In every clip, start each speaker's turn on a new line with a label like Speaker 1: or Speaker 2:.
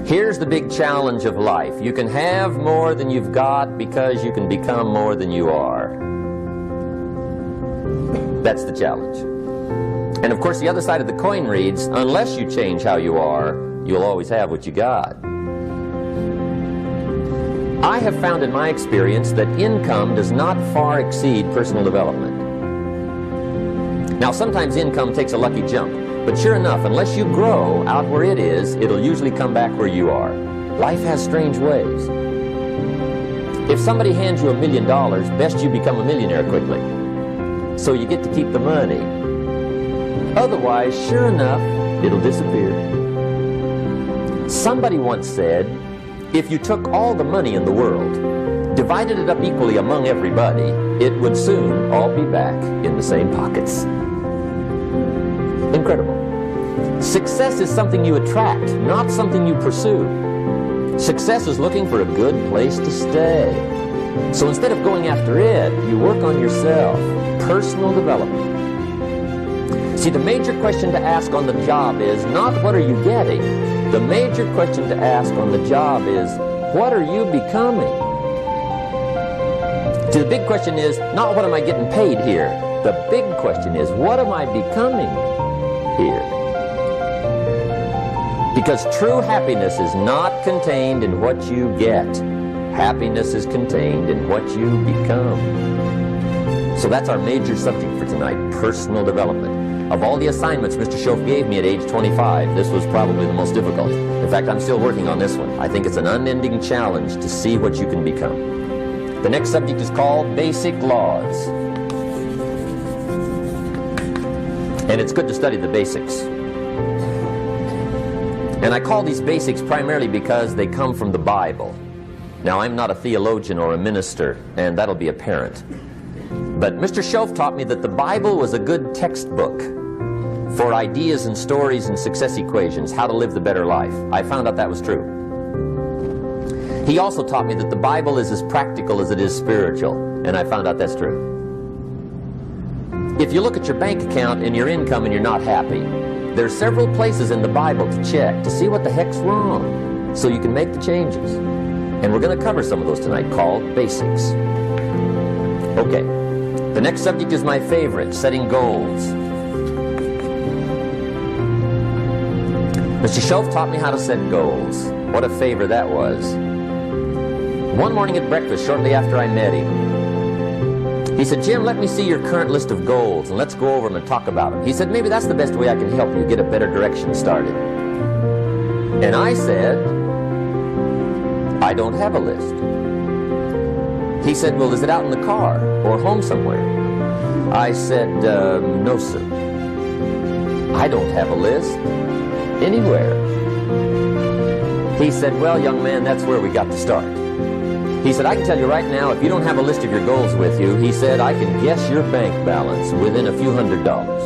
Speaker 1: Here's the big challenge of life. You can have more than you've got because you can become more than you are. That's the challenge. And of course, the other side of the coin reads, unless you change how you are, you'll always have what you got. I have found in my experience that income does not far exceed personal development. Now, sometimes income takes a lucky jump, but sure enough, unless you grow out where it is, it'll usually come back where you are. Life has strange ways. If somebody hands you $1 million, best you become a millionaire quickly, so you get to keep the money. Otherwise, sure enough, it'll disappear. Somebody once said, if you took all the money in the world, divided it up equally among everybody, it would soon all be back in the same pockets. Incredible. Success is something you attract, not something you pursue. Success is looking for a good place to stay. So instead of going after it, you work on yourself. Personal development. See, the major question to ask on the job is not what are you getting. The major question to ask on the job is what are you becoming? See, the big question is not what am I getting paid here. The big question is what am I becoming here? Because true happiness is not contained in what you get. Happiness is contained in what you become. So that's our major subject for tonight, personal development. Of all the assignments Mr. Schoaf gave me at age 25, this was probably the most difficult. In fact, I'm still working on this one. I think it's an unending challenge to see what you can become. The next subject is called Basic Laws. And it's good to study the basics. And I call these basics primarily because they come from the Bible. Now, I'm not a theologian or a minister, and that'll be apparent. But Mr. Schoaf taught me that the Bible was a good textbook for ideas and stories and success equations, how to live the better life. I found out that was true. He also taught me that the Bible is as practical as it is spiritual, and I found out that's true. If you look at your bank account and your income and you're not happy, there are several places in the Bible to check to see what the heck's wrong so you can make the changes. And we're going to cover some of those tonight, called basics. Okay, the next subject is my favorite, setting goals. Mr. Schoaf taught me how to set goals. What a favor that was. One morning at breakfast, shortly after I met him, he said, Jim, let me see your current list of goals and let's go over them and talk about them. He said, maybe that's the best way I can help you get a better direction started. And I said, I don't have a list. He said, well, is it out in the car or home somewhere? I said, no, sir. I don't have a list anywhere. He said, well, young man, that's where we got to start. He said, I can tell you right now, if you don't have a list of your goals with you, he said, I can guess your bank balance within a few $100s.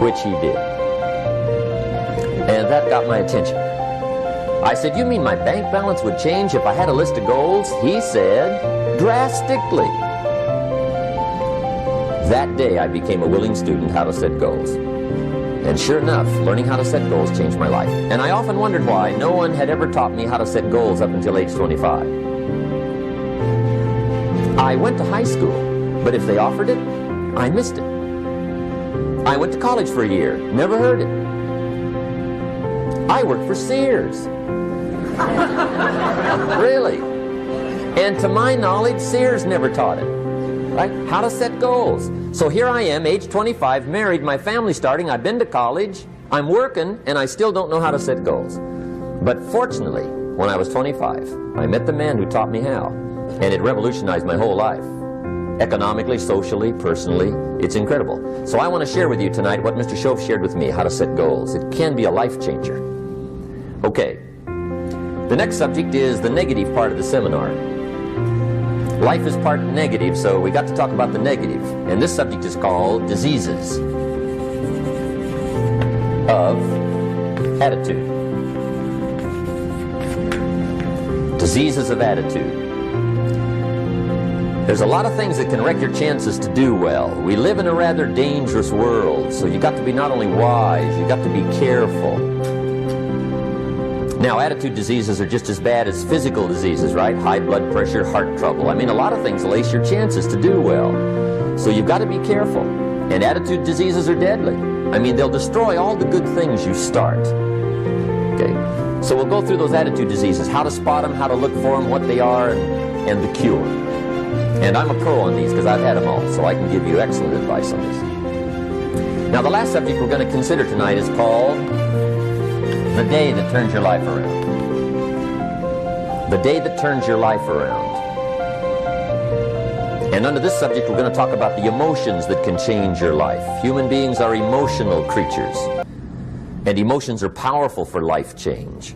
Speaker 1: Which he did. And that got my attention. I said, you mean my bank balance would change if I had a list of goals? He said, drastically. That day I became a willing student how to set goals. And sure enough, learning how to set goals changed my life. And I often wondered why no one had ever taught me how to set goals up until age 25. I went to high school, but if they offered it, I missed it. I went to college for a year, never heard it. I worked for Sears. Really. And to my knowledge, Sears never taught it. Right? How to set goals. So here I am, age 25, married, my family's starting, I've been to college, I'm working, and I still don't know how to set goals. But fortunately, when I was 25, I met the man who taught me how, and it revolutionized my whole life. Economically, socially, personally, it's incredible. So I want to share with you tonight what Mr. Schoaf shared with me, how to set goals. It can be a life changer. Okay, the next subject is the negative part of the seminar. Life is part negative, so we got to talk about the negative. And this subject is called diseases of attitude. Diseases of attitude. There's a lot of things that can wreck your chances to do well. We live in a rather dangerous world, so you got to be not only wise, you got to be careful. Now, attitude diseases are just as bad as physical diseases, right? High blood pressure, heart trouble. I mean, a lot of things lace your chances to do well. So you've got to be careful. And attitude diseases are deadly. I mean, they'll destroy all the good things you start. Okay? So we'll go through those attitude diseases, how to spot them, how to look for them, what they are, and the cure. And I'm a pro on these because I've had them all, so I can give you excellent advice on this. Now, the last subject we're going to consider tonight is called the day that turns your life around. The day that turns your life around. And under this subject, we're going to talk about the emotions that can change your life. Human beings are emotional creatures. And emotions are powerful for life change.